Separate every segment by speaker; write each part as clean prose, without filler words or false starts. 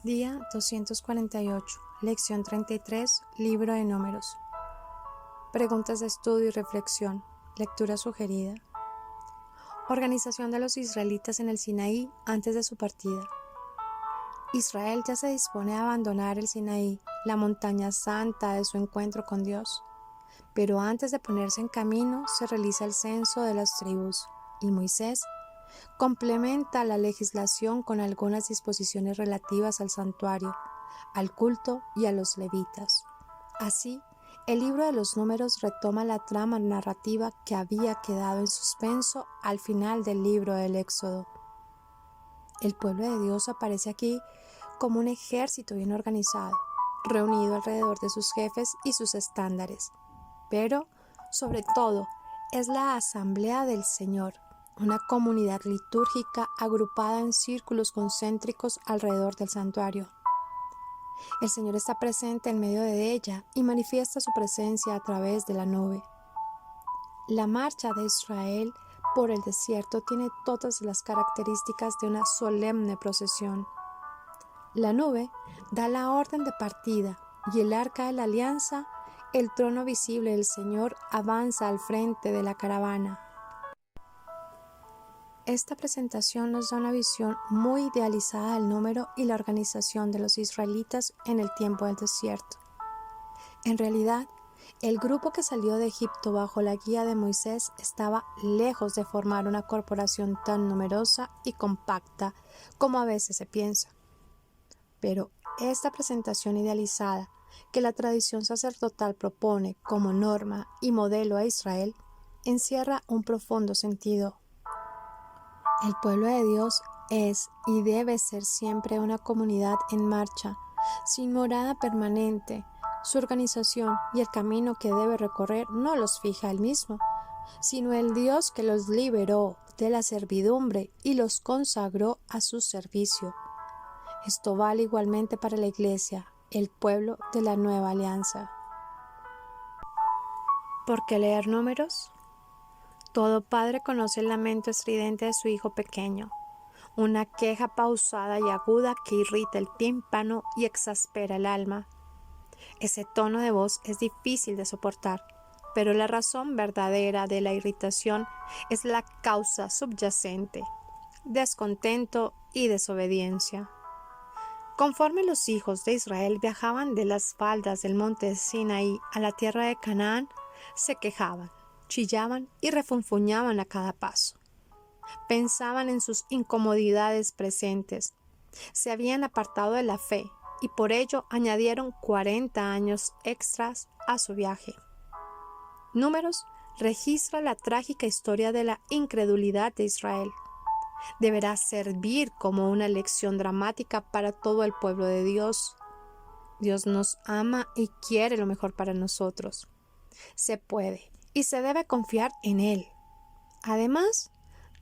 Speaker 1: Día 248, lección 33, libro de Números. Preguntas de estudio y reflexión. Lectura sugerida. Organización de los israelitas en el Sinaí antes de su partida. Israel ya se dispone a abandonar el Sinaí, la montaña santa de su encuentro con Dios. Pero antes de ponerse en camino, se realiza el censo de las tribus, y Moisés complementa la legislación con algunas disposiciones relativas al santuario, al culto y a los levitas. Así, el libro de los Números retoma la trama narrativa que había quedado en suspenso al final del libro del Éxodo. El pueblo de Dios aparece aquí como un ejército bien organizado, reunido alrededor de sus jefes y sus estándares. Pero, sobre todo, es la asamblea del Señor, una comunidad litúrgica agrupada en círculos concéntricos alrededor del santuario. El Señor está presente en medio de ella y manifiesta su presencia a través de la nube. La marcha de Israel por el desierto tiene todas las características de una solemne procesión. La nube da la orden de partida y el arca de la alianza, el trono visible del Señor, avanza al frente de la caravana. Esta presentación nos da una visión muy idealizada del número y la organización de los israelitas en el tiempo del desierto. En realidad, el grupo que salió de Egipto bajo la guía de Moisés estaba lejos de formar una corporación tan numerosa y compacta como a veces se piensa. Pero esta presentación idealizada que la tradición sacerdotal propone como norma y modelo a Israel encierra un profundo sentido. El pueblo de Dios es y debe ser siempre una comunidad en marcha, sin morada permanente. Su organización y el camino que debe recorrer no los fija él mismo, sino el Dios que los liberó de la servidumbre y los consagró a su servicio. Esto vale igualmente para la Iglesia, el pueblo de la nueva alianza. ¿Por qué leer Números? Todo padre conoce el lamento estridente de su hijo pequeño, una queja pausada y aguda que irrita el tímpano y exaspera el alma. Ese tono de voz es difícil de soportar, pero la razón verdadera de la irritación es la causa subyacente, descontento y desobediencia. Conforme los hijos de Israel viajaban de las faldas del monte Sinaí a la tierra de Canaán, se quejaban, chillaban y refunfuñaban a cada paso. Pensaban en sus incomodidades presentes. Se habían apartado de la fe y por ello añadieron 40 años extras a su viaje. Números registra la trágica historia de la incredulidad de Israel. Deberá servir como una lección dramática para todo el pueblo de Dios. Dios nos ama y quiere lo mejor para nosotros. Se puede y se debe confiar en Él. Además,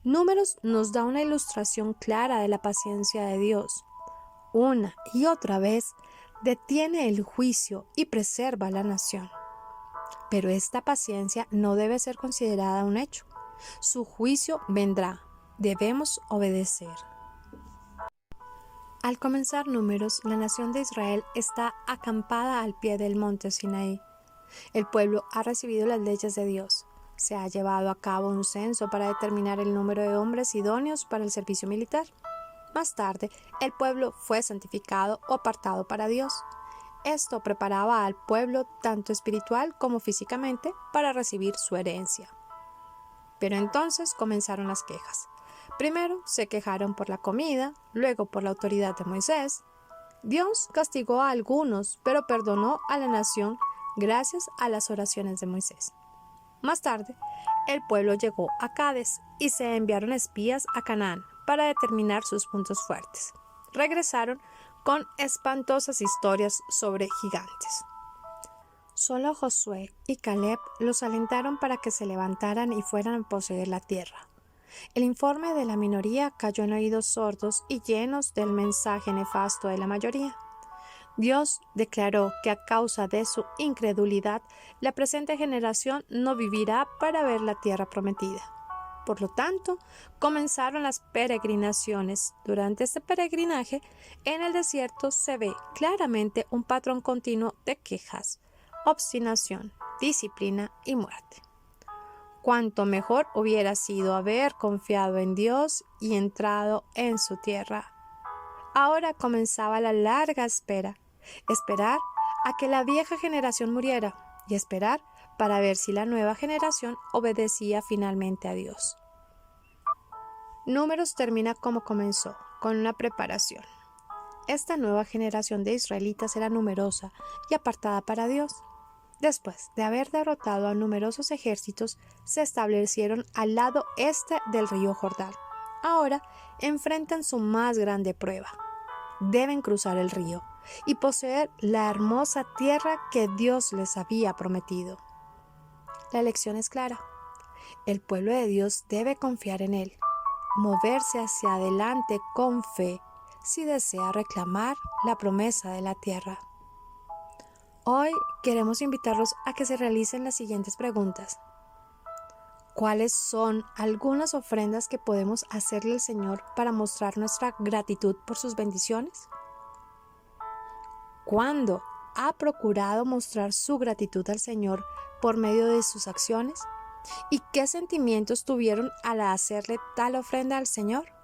Speaker 1: Números nos da una ilustración clara de la paciencia de Dios. Una y otra vez detiene el juicio y preserva a la nación. Pero esta paciencia no debe ser considerada un hecho. Su juicio vendrá. Debemos obedecer. Al comenzar Números, la nación de Israel está acampada al pie del monte Sinaí. El pueblo ha recibido las leyes de Dios. Se ha llevado a cabo un censo para determinar el número de hombres idóneos para el servicio militar. Más tarde, el pueblo fue santificado o apartado para Dios. Esto preparaba al pueblo, tanto espiritual como físicamente, para recibir su herencia. Pero entonces comenzaron las quejas. Primero se quejaron por la comida, luego por la autoridad de Moisés. Dios castigó a algunos, pero perdonó a la nación gracias a las oraciones de Moisés. Más tarde, el pueblo llegó a Cades y se enviaron espías a Canaán para determinar sus puntos fuertes. Regresaron con espantosas historias sobre gigantes. Solo Josué y Caleb los alentaron para que se levantaran y fueran a poseer la tierra. El informe de la minoría cayó en oídos sordos y llenos del mensaje nefasto de la mayoría. Dios declaró que a causa de su incredulidad, la presente generación no vivirá para ver la tierra prometida. por lo tanto, comenzaron las peregrinaciones. Durante este peregrinaje, en el desierto se ve claramente un patrón continuo de quejas, obstinación, disciplina y muerte. Cuánto mejor hubiera sido haber confiado en Dios y entrado en su tierra. Ahora comenzaba la larga espera, esperar a que la vieja generación muriera y esperar para ver si la nueva generación obedecía finalmente a Dios. Números termina como comenzó, con una preparación. Esta nueva generación de israelitas era numerosa y apartada para Dios. Después de haber derrotado a numerosos ejércitos, se establecieron al lado este del río Jordán. Ahora enfrentan su más grande prueba. Deben cruzar el río y poseer la hermosa tierra que Dios les había prometido. La lección es clara. El pueblo de Dios debe confiar en Él, moverse hacia adelante con fe si desea reclamar la promesa de la tierra. Hoy queremos invitarlos a que se realicen las siguientes preguntas. ¿Cuáles son algunas ofrendas que podemos hacerle al Señor para mostrar nuestra gratitud por sus bendiciones? ¿Cuándo ha procurado mostrar su gratitud al Señor por medio de sus acciones? ¿Y qué sentimientos tuvieron al hacerle tal ofrenda al Señor?